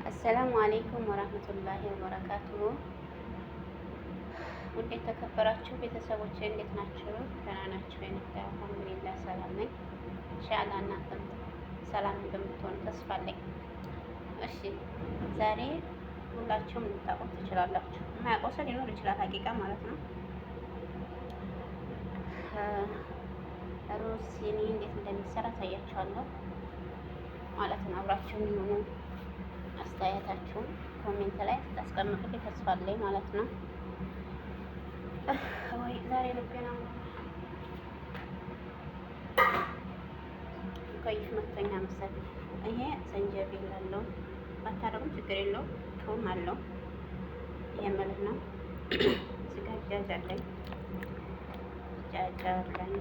አሰላሙ አሌይኩም ወራህመቱላሂ ወበረካቱሁ። ውድ የተከበራችሁ ቤተሰቦች እንዴት ናችሁ? ደህና ናችሁ? የነጋ አልሐምዱሊላህ ሰላም ነኝ። ኢንሻአላህ እናንተም ሰላም እንደምትሆኑ ተስፋ አለኝ። እሺ ዛሬ ሁላችሁም ልታውቁት ትችላላችሁ። የማያውቀው ሰው ሊኖር ይችላል፣ ሀቂቃ ማለት ነው። ሩዝ ሲኒ እንዴት እንደሚሰራ ታያችኋለሁ ማለት ነው። አብራችሁን የሆኑ አስተያየታችሁን ኮሜንት ላይ ታስቀምጡልኝ ተስፋ አለኝ ማለት ነው። ወይ ዛሬ ልቤ ነው ከይፍ መክተኛ መሰል። ይሄ ሰንጀቢል አለው፣ ባታረጉም ችግር የለው። ቱም አለው። ይሄ ማለት ነው። ስጋ ጃጅ አለኝ፣ ጃጅ አለኝ፣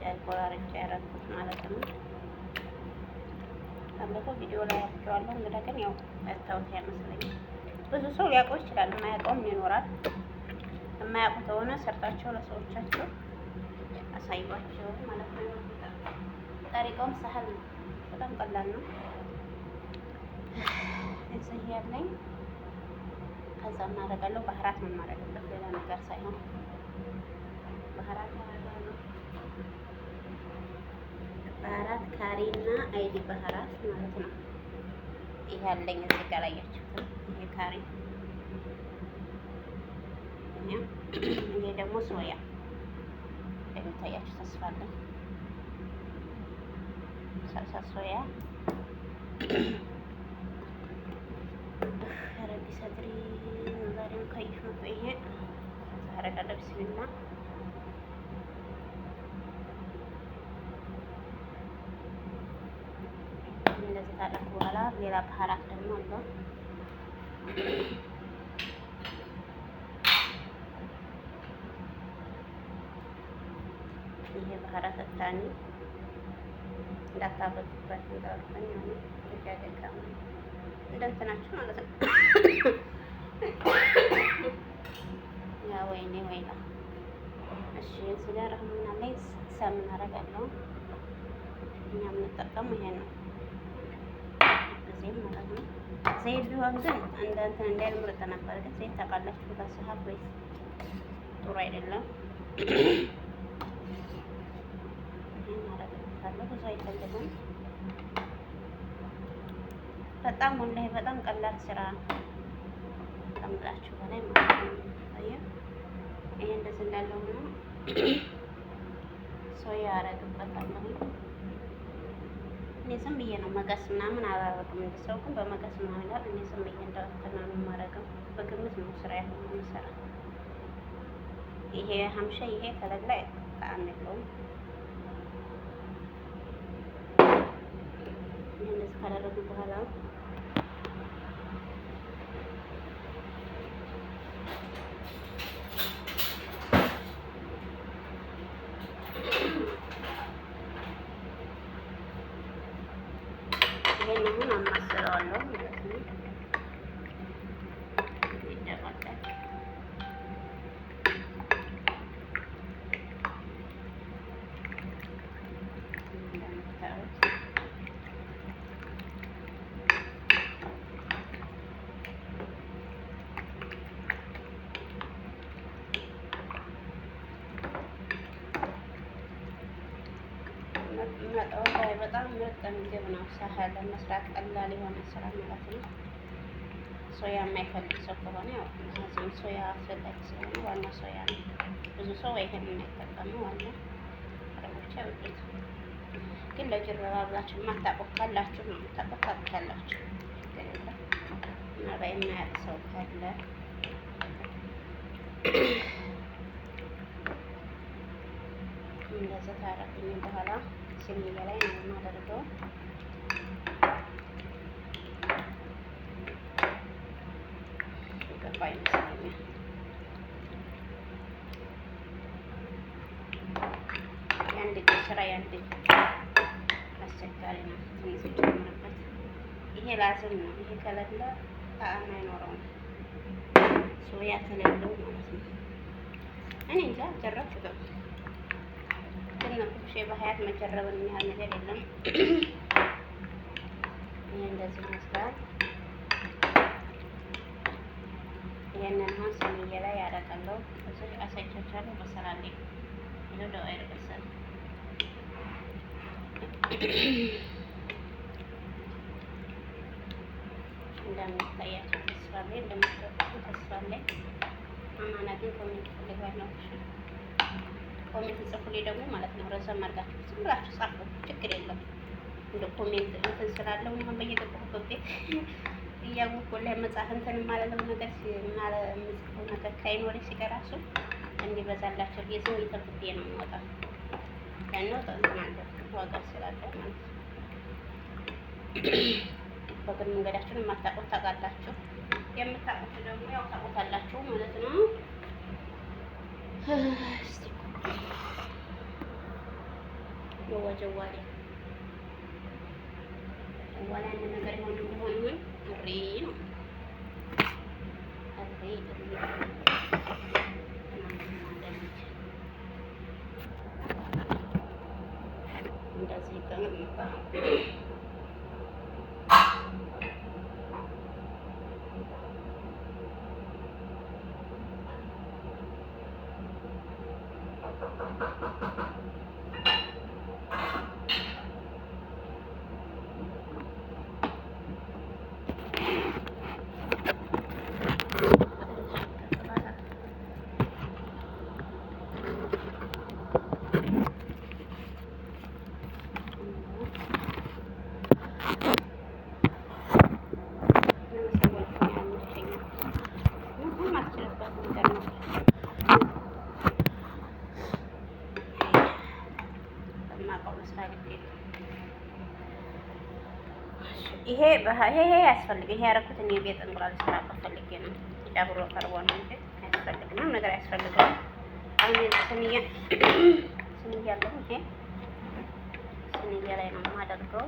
ጃጅ ቆራርጬ ያረኩት ማለት ነው። ባለፈው ቪዲዮ ላይ ያቸዋለሁ። እንግዲህ ግን ያው ያታውት አይመስለኝም። ብዙ ሰው ሊያውቀው ይችላል፣ የማያውቀውም ይኖራል። የማያውቁ ከሆነ ሰርታቸው ለሰዎቻቸው አሳይቷቸው ማለት ነው። ጠሪቃውም ሳህል ነው፣ በጣም ቀላል ነው። እዚህ ያለኝ ከዛ እናደርጋለሁ። ባህራት ነው የማደርግበት፣ ሌላ ነገር ሳይሆን ባህራት ባህራት ካሪና አይዲ ባህራት ማለት ነው። ይሄ ያለኝ እዚህ ጋር ያያችሁት ይሄ ካሪ፣ ይሄ ደግሞ ሶያ እንደምታያችሁ ተስፋ አለኝ። ሳልሳ ሶያ ረቢ ሰድሪ ዛሬም ከይፍ ነው። ይሄ አረጋለ ብስሚላ እንደዚህ ካደረኩ በኋላ ሌላ ባህራት ደግሞ አለው። ይሄ ባህራት ታኒ እንዳታበዙበት እንዳልፈኝ ነው ያደጋም እንደንተናችሁ ማለት ነው። ያ ወይኔ ወይላ። እሺ እዚህ ጋር አሁን ላይ ሰምን አደርጋለሁ። እኛ የምንጠቀመው ይሄ ነው ዘይት ማለት ነው። ዘይት ቢሆን ግን እንደ እንትን እንዳይል ምርጥ ነበር። ግን ዘይት ታውቃላችሁ በሰሃት ወይስ ጥሩ አይደለም። ብዙ አይፈልግም። በጣም ወላሂ በጣም ቀላል ስራ ከምላችሁ በላይ ማለት ነው። ይሄ እንደዚህ እንዳለው ነው። ሶያ አረግበታለሁ። እኔ ዝም ብዬ ነው መቀስ ምናምን አላረግም። እንደ ሰው ግን በመቀስ ምናምን ይላል። እኔ ዝም ብዬ እንደወተና ነው የማረገው። በግምት ነው ስራ ያለው የምሰራ። ይሄ ሀምሻ ይሄ ከለላ ጣዕም የለውም። እንደዚህ ካደረጉ በኋላ ይሄን አሁን አማስለዋለሁ ማለት ነው። ይደረጋል። በጣም ምርጥ ምግብ ነው። ሳህል መስራት ቀላል የሆነ ስራ ማለት ነው። ሶያ የማይፈልግ ሰው ከሆነ ያው እዚህም ሶያ አስፈላጊ ስለሆነ ዋና ሶያ ነው። ብዙ ሰው ይሄን የማይጠቀመው ዋና አረቦች አይወዱት። ግን ለጅረባ ብላችሁ የማታውቁት ካላችሁ ነው የምታውቁት ታውቃላችሁ። እና የማያውቅ ሰው ካለ እንደዚህ ታረኩኝ በኋላ ሲኒያ ላይ ነው የማደርገው። ገባ ይመስለኛል። የአንድ እጅ ስራ የአንድ እጅ አስቸጋሪ ነው። ትንሽ ጨምርበት። ይሄ ላዝም ነው። ይሄ ከሌለ ጣዕም አይኖረውም። ሶያ ከሌለው ማለት ነው። እኔ እንጃ ጀረብኩት። ግን በሀያት መጀረብን የሚያህል ነገር የለም። ይሄ እንደዚህ ይመስላል። ይሄንን አሁን ስኒዬ ላይ ያደርጋለሁ። እዚህ አሳይቻችኋለሁ። በሰላሌ ይሄው ደው አይደረሰል እንደምታያቸው ተስፋ ላይ እንደምትወዱ ተስፋ ላይ አማና ግን ኮሜንት ፈልጋለሁ። ኮሜንት ጽፉልኝ ደግሞ ማለት ነው። ረዘም አድርጋችሁ ዝም ብላችሁ ጻፉ፣ ችግር የለም። እንደ ኮሜንት እንትን ስላለው ነው በየገባሁበት ቤት እያወቁ ላይ መጻፍ እንትን ማለለው ነገር ምጽፈው ነገር ካይኖር ሲቀራሱ እንዲበዛላቸው የዝም ይተብቴ ነው የሚወጣው። ያለው እንትን አለ ዋጋ ስላለው ማለት ነው። በግል መንገዳችሁን የማታውቁት ታውቃላችሁ፣ የምታውቁት ደግሞ ያው ታውቁታላችሁ ማለት ነው። እስቲ ወጀዋሌ ወላ ነገር ይሆን እሪ ነው እንደዚህ ተመጣጣ ይሄ ያስፈልግ ይሄ ያደረኩት እኔ ቤት እንቁላል ስራ ፈልጌ ነው። ጨብሮ ቀርቦ ነው እንጂ አያስፈልግም፣ ነገር ያስፈልጋል። አሁን ስንያ ያለው ይሄ ስንያ ላይ ነው የማደርገው።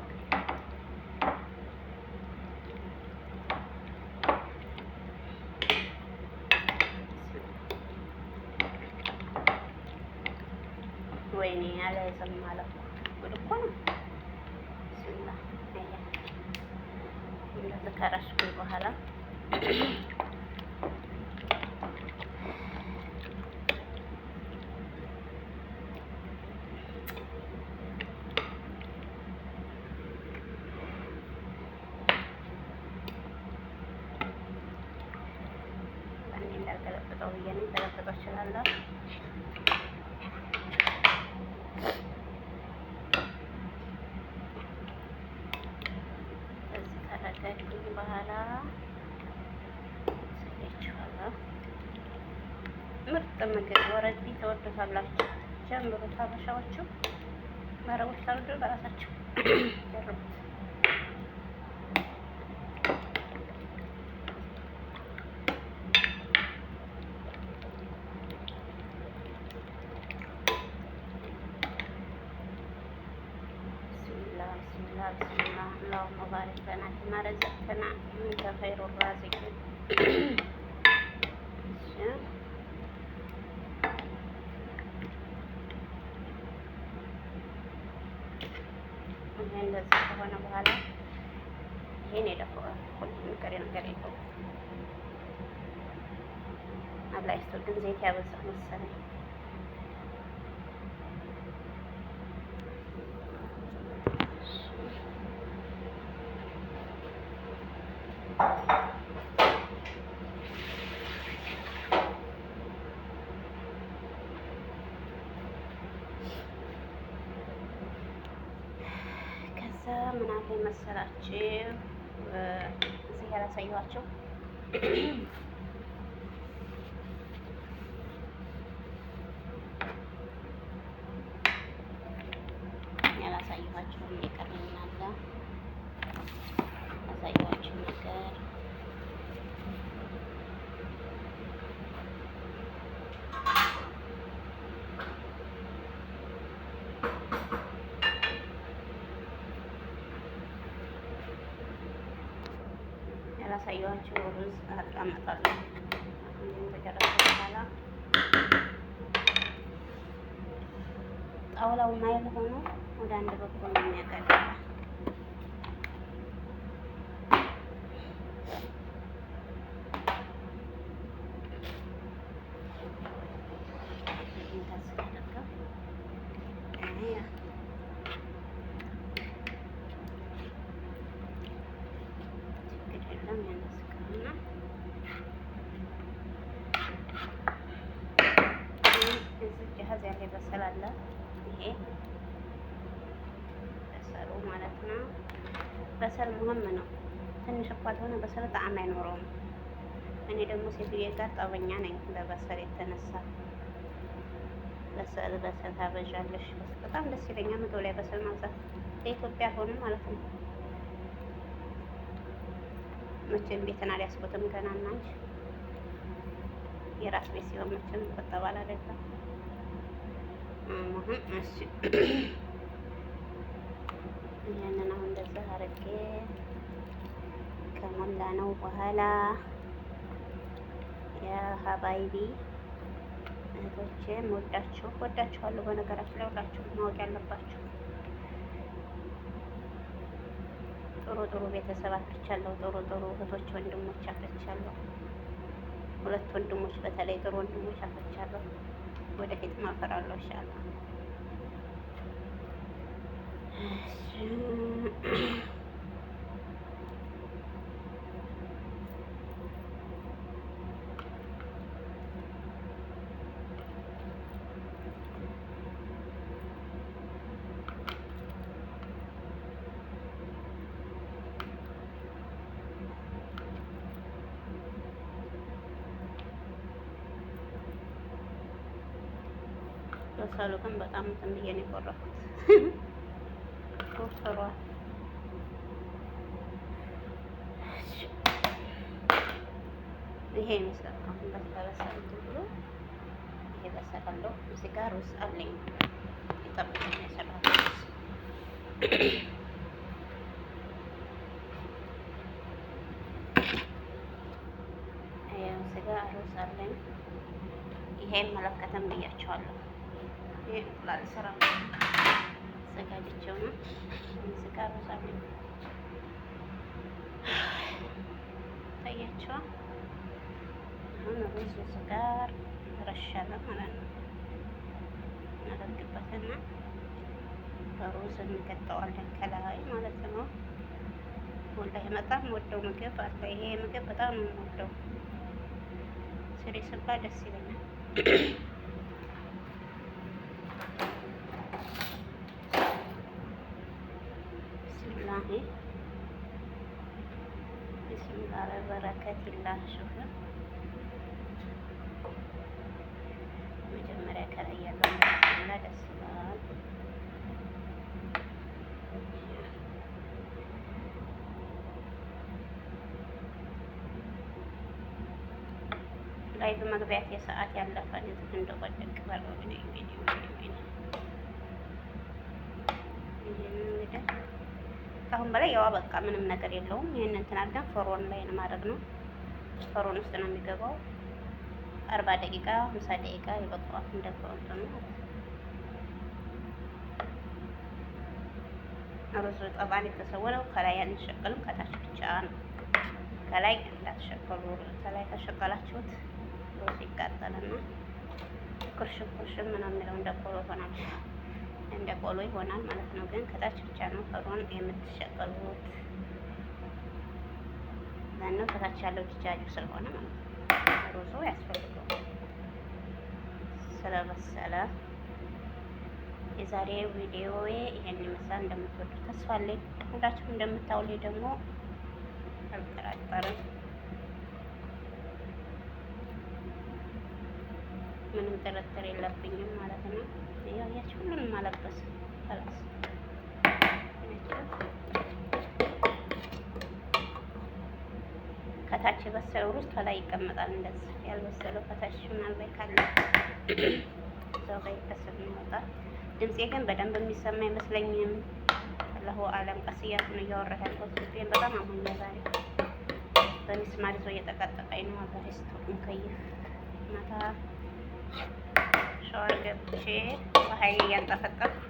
ወይኔ ያለ ዘም ማለት ጉድ እኮ ነው። እንደዚህ ከረሽኩኝ በኋላ እንዳልገለብጠው ብዬ ነው። ገለብጠው እችላለሁ። በኋላ ሰያችኋለሁ። ምርጥ ምግብ ወረዲ ተወዱታላችሁ። ጀምሩት። ሀበሻዎቹ መረቦች ታውዱ በራሳቸው ጀምሩት። بسم الله اللهم بارك لنا فيما رزقتنا انت خير الرازقين እንደዚህ ከሆነ በኋላ ይሄን የደፈው ሁሉ ነገር የለው አላህ ይስጥር። ግን ዘይት ያበዛ መሰለኝ። ምን አለ መሰላችሁ እዚህ ያላሳየኋቸው እየቀረኝ አለ ያሳየኋችሁ ነገር ያላሳየኋችሁ ሩዝ አቀመጣለሁ። ከጨረስኩ በኋላ ጣውላው ማይል ሆኖ ወደ አንድ በኩል ነው የሚያቀርበው። ይሄ በሰሉ ማለት ነው። በሰል ሙህም ነው። ትንሽ እንኳን ሆነ በሰል ጣዕም አይኖረውም። እኔ ደግሞ ሴትዬ ጋር ጠበኛ ነኝ በበሰል የተነሳ። በሰል ታበዣለሽ። በጣም ደስ ይለኛል ምግብ ላይ በሰል ማብዛት። ለኢትዮጵያ አልሆንም ማለት ነው። መቼም ቤትን አልያዝኩትም ገና እና እንጂ የራስ ቤት ሲሆን መቼም ይቆጠባል አይደለም። እሺ ይሄንን አሁን እንደዚህ አድርጌ ከሞላ ነው በኋላ የሀባይቢ እህቶቼ ወዳችኋለሁ። በነገራችን ላይ ሁላችሁ ማወቅ ያለባችሁ ጥሩ ቤተሰብ አፍርቻለሁ። ጥሩ እህቶች ወንድሞች አፍርቻለሁ። 2 ወንድሞች በተለይ ጥሩ ወንድሞች አፍርቻለሁ። ወደፊት ማፈራለሁ ኢንሻአላህ። በሰሉ ግን በጣም እንትን ብዬ ነው የቆረኩት። ወፍሯል። ይሄ ይመስላል። አሁን በሰለ ብሎ ይሄ በሰላለሁ። እዚህ ጋር ሩዝ አለኝ ይጠብቀኝ የሰራሁት እዚህ ጋር ሩዝ አለኝ። ይሄ መለከተም ብያቸዋለሁ። ይሄ እንቁላል ስራ ዘጋጅቼው ነው። እዚህ ጋር ሩዝ አለኝ ታያቸዋል። አሁን ሩዝ እዚህ ጋር ረሻለ ማለት ነው። እናደርግበትና በሩዝ እንቀጠዋለን ከላይ ማለት ነው። ወላሂ በጣም ወደው ምግብ አለ። ይሄ ምግብ በጣም ነው የምወደው። ስሪ ስባ ደስ ይለኛል። ቢስሚላህ በረከቲላህ ሹፍ መጀመሪያ ከላይ ያለው እና ደስ ይላል። ላይ በመግቢያት የሰዓት ያለፈ እንደቆደቅ ባለው እንግዲህ ከአሁን በላይ ያው በቃ ምንም ነገር የለውም። ይሄንን እንትን አድርገን ፍሮን ላይ ነው ማድረግ ነው። ፍሮን ውስጥ ነው የሚገባው። 40 ደቂቃ 50 ደቂቃ ይበቃዋል። እንደፈውት ነው። ሩዝ ጠባን የተሰወረው ከላይ አንሸቀልም፣ ከታች ብቻ ነው። ከላይ እንዳትሸቀሉ። ከላይ ተሸቀላችሁት ሩዝ ይቃጠልና ኩርሽም ምናምን የሚለው እንደ ቆሎ ይሆናል። እንደ ቆሎ ይሆናል ማለት ነው። ግን ከታች ብቻ ነው ፍሮን የምትሸቀሉት። ለነው ከታች ያለው ዲጃጁ ስለሆነ ማለት ነው። ሩዙ ያስፈልገው ስለበሰለ። የዛሬ ቪዲዮ ይሄን ይመስላል። እንደምትወዱት ተስፋ አለኝ። ሁላችሁም እንደምታውልኝ ደግሞ አልጠራጠርም። ምንም ጥርጥር የለብኝም ማለት ነው። ያው ያቺ ሁሉንም አለበስ خلاص ከታች የበሰለው ሩዝ ከላይ ይቀመጣል። እንደዚህ ያልበሰለው ከታች ምናልባት ካለ እዛው ላይ ከስር ይወጣል። ድምፄ ግን በደንብ የሚሰማ አይመስለኝም። አላሁ አለም። ቀስ እያልኩ ነው እያወራሁ ያለሁት። ልቤን በጣም አሞኛል ዛሬ። በሚስማር ይዞ እየጠቀጠቀኝ ነው። አላህ ይስጥህ። ሙከይፍ ማታ ሻወር ገብቼ በኃይል እያንጠፈጠፍኩ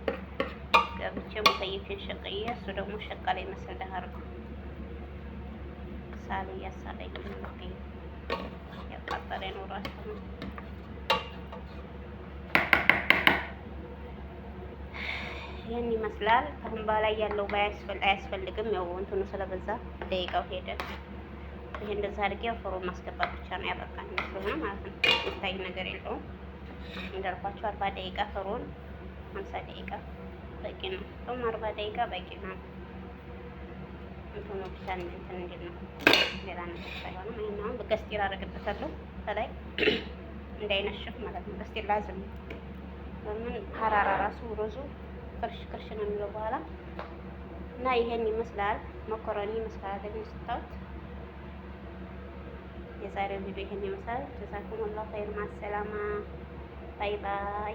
ገብቼ ሙከይፍን ሸቅዬ እሱ ደግሞ ሸቃላ ይመስል ዳርኩ ሳል እያሳለኝ ነው። ያቃጠለ ነው ራሱ። ይህን ይመስላል። አሁን በላይ ያለው አያስፈልግም። ያው እንትኑ ስለበዛ ደቂቃው ሄደ። ይሄ እንደዛ አድርጌ ፍሩን ማስገባት ብቻ ነው ያበቃኝ ስለሆነ ማለት ነው። የሚታይ ነገር የለውም። እንዳልኳችሁ 40 ደቂቃ ፍሩን 50 ደቂቃ በቂ ነው። ቶም 40 ደቂቃ በቂ ነው። እንትኑ ብቻ እንትን እንዴት ነው ሌላ ነገር ሳይሆን ይሄን በገስቲር አደርግበታለሁ ከላይ እንዳይነሽፍ ማለት ነው። ገስቲር ላዝም ለምን ሀራራ ራሱ ሩዙ ክርሽ ክርሽ ነው የሚለው በኋላ እና ይሄን ይመስላል። መኮረኒ ይመስላል ስታዩት። የዛሬው ቪዲዮ ይሄን ይመስላል። ጀዛኩም አላሁ ኸይር። ማሰላማ ባይ ባይ።